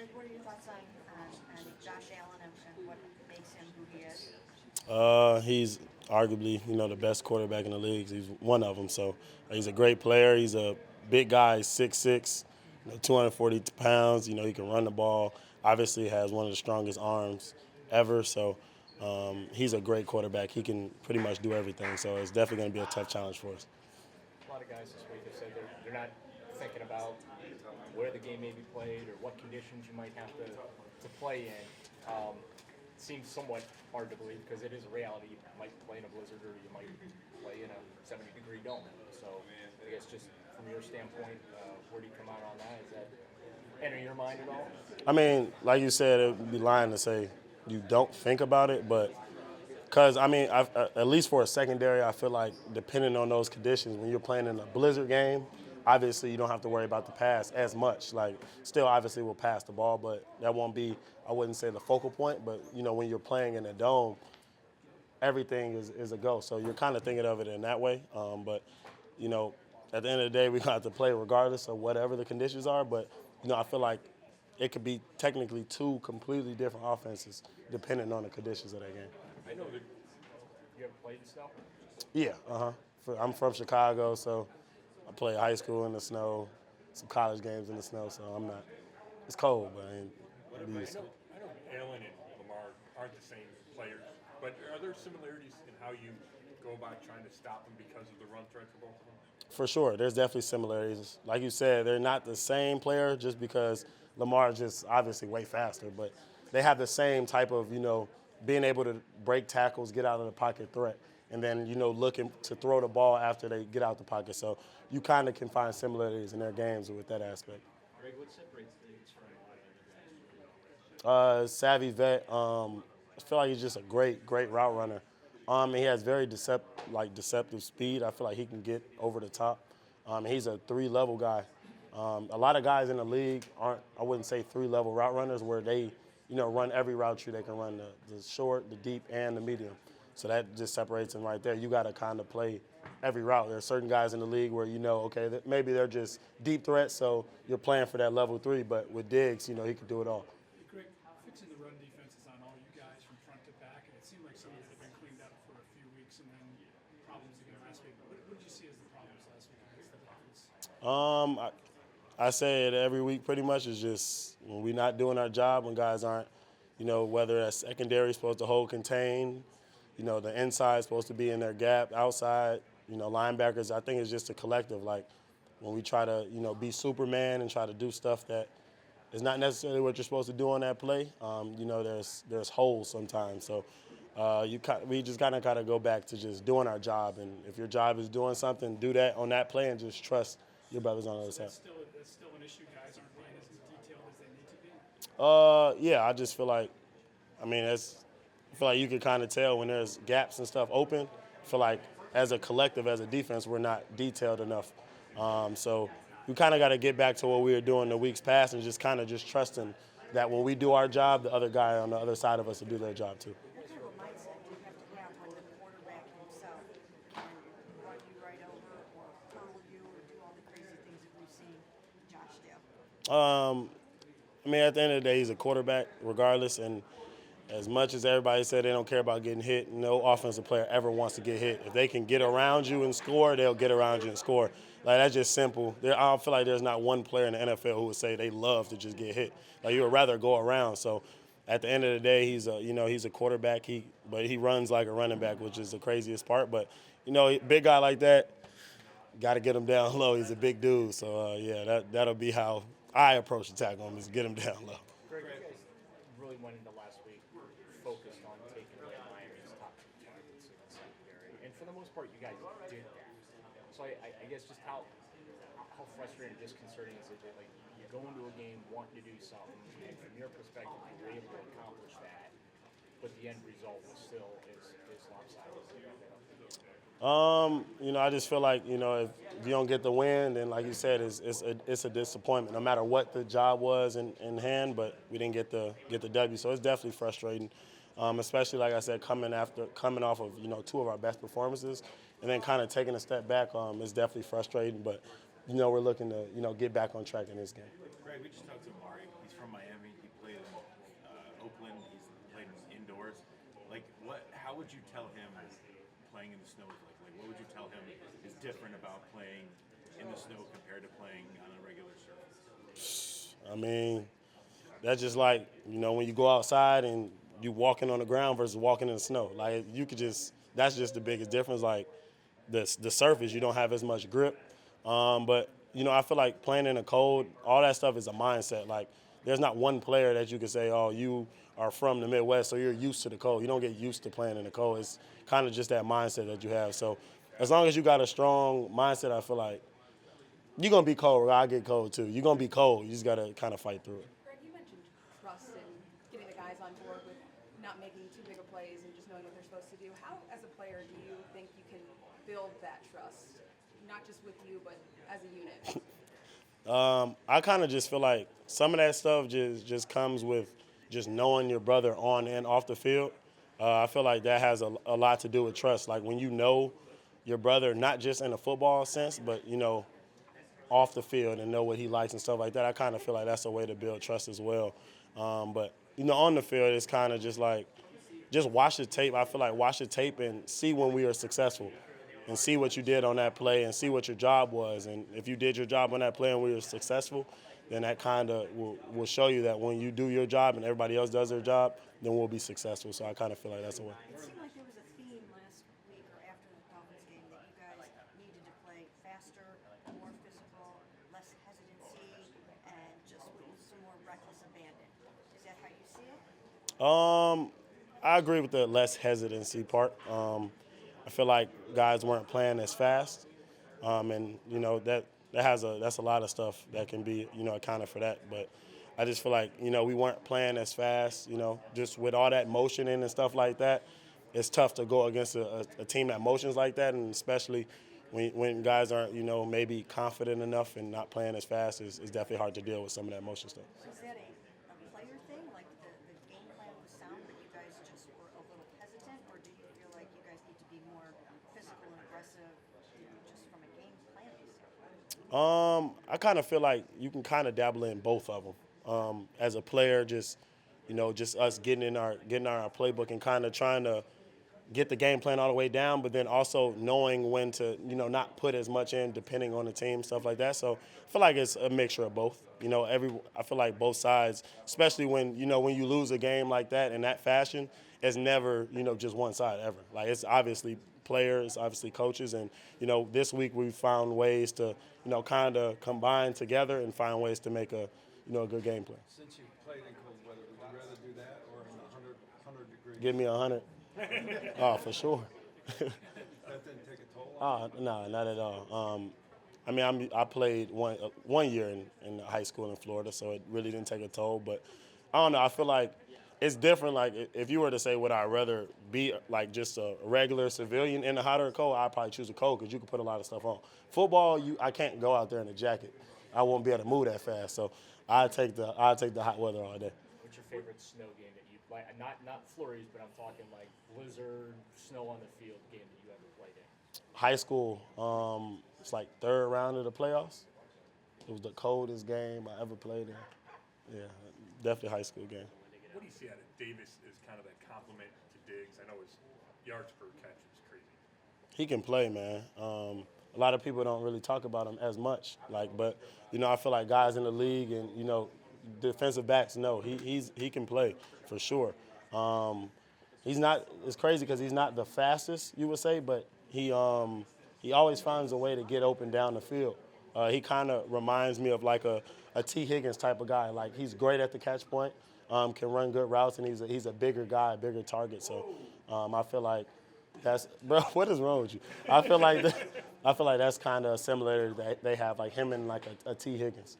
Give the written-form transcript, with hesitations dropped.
Greg, what are your thoughts on Josh Allen and what makes him who he is? He's arguably, the best quarterback in the league. He's one of them. So he's a great player. He's a big guy, 6'6", 240 pounds. He can run the ball. Obviously, has one of the strongest arms ever. So he's a great quarterback. He can pretty much do everything. So it's definitely going to be a tough challenge for us. A lot of guys this week have said they're not thinking about where the game may be played or what conditions you might have to play in. Seems somewhat hard to believe because it is a reality. You might play in a blizzard or you might play in a 70-degree dome. So I guess just from your standpoint, where do you come out on that? Is that enter your mind at all? I mean, like you said, it would be lying to say you don't think about it, but because, at least for a secondary, I feel like depending on those conditions, when you're playing in a blizzard game, obviously you don't have to worry about the pass as much. Like, still obviously we'll pass the ball, but that won't be, I wouldn't say the focal point, but, when you're playing in a dome, everything is a go. So you're kind of thinking of it in that way. But, at the end of the day, we have to play regardless of whatever the conditions are. But, I feel like it could be technically two completely different offenses depending on the conditions of that game. I know that you ever played in snow. Yeah, I'm from Chicago, so I play high school in the snow, some college games in the snow, so I'm not. It's cold, but I ain't. I know Allen and Lamar aren't the same players, but are there similarities in how you go about trying to stop them because of the run threat for both of them? For sure, there's definitely similarities. Like you said, they're not the same player just because Lamar is just obviously way faster, but they have the same type of, being able to break tackles, get out of the pocket threat, and then, looking to throw the ball after they get out the pocket. So you kind of can find similarities in their games with that aspect. Greg, what separates these from a lot of other guys? Savvy vet. I feel like he's just a great route runner. He has very deceptive speed. I feel like he can get over the top. He's a three-level guy. A lot of guys in the league aren't, I wouldn't say three-level route runners where they, run every route tree. They can run the short, the deep, and the medium. So that just separates them right there. You got to kind of play every route. There are certain guys in the league where okay, maybe they're just deep threats, so you're playing for that level 3. But with Diggs, he can do it all. Greg, fixing the run defense is on all you guys from front to back, and it seemed like some of it had been cleaned up for a few weeks, and then problems again last week. What did you see as the problems last week against the Dolphins? I say it every week pretty much. Is just when we're not doing our job, when guys aren't, whether that secondary is supposed to hold contain, the inside is supposed to be in their gap, outside, linebackers. I think it's just a collective. Like when we try to, be Superman and try to do stuff that is not necessarily what you're supposed to do on that play. There's holes sometimes. So we just kind of gotta go back to just doing our job. And if your job is doing something, do that on that play and just trust your brothers on the other side. That's still an issue. Guys aren't playing as detailed as they need to be. Yeah, I just feel like, I feel like you can kind of tell when there's gaps and stuff open. I feel like as a collective, as a defense, we're not detailed enough. So we kind of got to get back to what we were doing the weeks past and just kind of just trusting that when we do our job, the other guy on the other side of us will do their job too. What kind of a mindset do you have to have when the quarterback himself can run you right over or hurdle you or do all the crazy things that we've seen Josh do? At the end of the day, he's a quarterback regardless. And as much as everybody said they don't care about getting hit, no offensive player ever wants to get hit. If they can get around you and score, they'll get around you and score. Like, that's just simple. I don't feel like there's not one player in the NFL who would say they love to just get hit. Like, you would rather go around. So at the end of the day, he's a quarterback. But he runs like a running back, which is the craziest part. But, big guy like that, got to get him down low. He's a big dude. So, that'll be how I approach the tackle him, is get him down low. Greg, you guys really went into last week focused on taking away Miami's top two targets in the secondary, and for the most part, you guys did that. So I guess just how frustrating or disconcerting is it that like you go into a game wanting to do something, and from your perspective, you were able to accomplish that, but the end result was still is lopsided. I just feel like, if you don't get the win, then like you said, it's a disappointment, no matter what the job was in hand, but we didn't get the W. So it's definitely frustrating, especially, like I said, coming off of, two of our best performances and then kind of taking a step back. It's definitely frustrating, but, we're looking to, get back on track in this game. Greg, we just talked to Mark. He's from Miami. He played in Oakland. He's played indoors. Like, how would you tell him playing in the snow is like? Like, what would you tell him is different about playing in the snow compared to playing on a regular surface? I mean, that's just like, when you go outside and you walking on the ground versus walking in the snow. Like, that's just the biggest difference. Like, the surface, you don't have as much grip. But, I feel like playing in the cold, all that stuff is a mindset. Like, there's not one player that you can say, oh, you are from the Midwest, so you're used to the cold. You don't get used to playing in the cold. It's kind of just that mindset that you have. So as long as you got a strong mindset, I feel like you're going to be cold. I get cold, too. You're going to be cold. You just got to kind of fight through it. Greg, you mentioned trust and getting the guys on board with not making too big of plays and just knowing what they're supposed to do. How, as a player, do you think you can build that trust, not just with you, but as a unit? I kind of just feel like some of that stuff just comes with just knowing your brother on and off the field. I feel like that has a lot to do with trust. Like, when you know your brother, not just in a football sense, but, off the field and know what he likes and stuff like that, I kind of feel like that's a way to build trust as well. But, on the field, it's kind of just like, just watch the tape. I feel like watch the tape and see when we are successful and see what you did on that play and see what your job was. And if you did your job on that play and we were successful, then that kind of will show you that when you do your job and everybody else does their job, then we'll be successful. So I kind of feel like that's a way. It seemed like there was a theme last week or after the Dolphins game that you guys needed to play faster, more physical, less hesitancy, and just with some more reckless abandon. Is that how you see it? I agree with the less hesitancy part. I feel like guys weren't playing as fast, and that's a lot of stuff that can be accounted for that. But I just feel like we weren't playing as fast. Just with all that motion in and stuff like that, it's tough to go against a team that motions like that, and especially when guys aren't maybe confident enough and not playing as fast, it's definitely hard to deal with some of that motion stuff. Was that a player thing? Like the game plan was sound, but you guys just were a little hesitant? Or do you feel like you guys need to be more physical and aggressive, just from a game planning standpoint? I kind of feel like you can kind of dabble in both of them. As a player, just us getting in our playbook and kind of trying to get the game plan all the way down, but then also knowing when to not put as much in depending on the team, stuff like that. So I feel like it's a mixture of both. I feel like both sides, especially when when you lose a game like that in that fashion, it's never just one side ever. Like, it's obviously players, obviously coaches, and this week we found ways to kind of combine together and find ways to make a good game plan. Since you played in cold weather, would you rather do that or in 100 degrees? Give me 100. Oh, for sure. That didn't take a toll? No, not at all. I played one year in high school in Florida, so it really didn't take a toll. But I don't know. I feel like it's different. Like, if you were to say, would I rather be like just a regular civilian in the hot or cold, I'd probably choose the cold because you can put a lot of stuff on. Football, I can't go out there in a jacket. I won't be able to move that fast. So I'd take the hot weather all day. What's your favorite snow game that you like? Not flurries, but I'm talking like blizzard, snow on the field game that you ever played in. High school, it's like third round of the playoffs. It was the coldest game I ever played in. Yeah, definitely high school game. What do you see out of Davis as kind of that compliment to Diggs? I know his yards per catch is crazy. He can play, man. A lot of people don't really talk about him as much. But I feel like guys in the league and defensive backs know he can play for sure. He's not. It's crazy because he's not the fastest, you would say, but he always finds a way to get open down the field. He kind of reminds me of like a T. Higgins type of guy. Like, he's great at the catch point, can run good routes, and he's a bigger guy, a bigger target. So I feel like that's, bro. What is wrong with you? I feel like that's kind of a similarity that they have, like him and like a T. Higgins.